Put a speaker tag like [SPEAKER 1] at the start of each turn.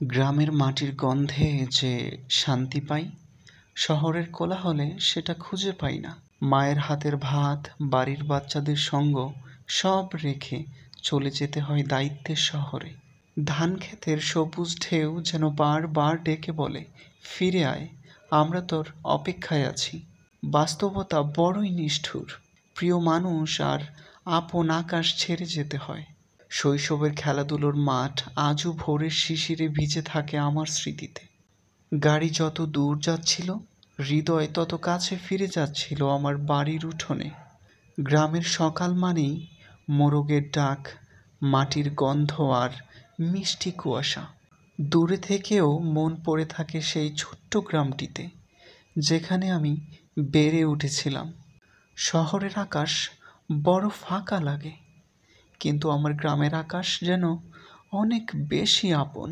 [SPEAKER 1] গ্রামের মাটির গন্ধে যে শান্তি পাই, শহরের কোলাহলে সেটা খুঁজে পাই না। মায়ের হাতের ভাত, বাড়ির বাচ্চাদের সঙ্গ সব রেখে চলে যেতে হয় দায়িত্বের শহরে। ধানক্ষেতের সবুজ ঢেউ যেন বারবার ডেকে বলে, ফিরে আয়, আমরা তোর অপেক্ষায় আছি। বাস্তবতা বড়ই নিষ্ঠুর। প্রিয় মানুষ আর আপন আকাশ ছেড়ে যেতে হয়। শৈশবের খেলাধুলোর মাঠ আজও ভোরের শিশিরে ভিজে থাকে আমার স্মৃতিতে। গাড়ি যত দূর যাচ্ছিল, হৃদয় তত কাছে ফিরে যাচ্ছিল আমার বাড়ির উঠোনে। গ্রামের সকাল মানেই মোরগের ডাক, মাটির গন্ধ আর মিষ্টি কুয়াশা। দূরে থেকেও মন পড়ে থাকে সেই ছোট্ট গ্রামটিতে, যেখানে আমি বেড়ে উঠেছিলাম। শহরের আকাশ বড় ফাঁকা লাগে, কিন্তু আমার গ্রামের আকাশ যেন অনেক বেশি আপন।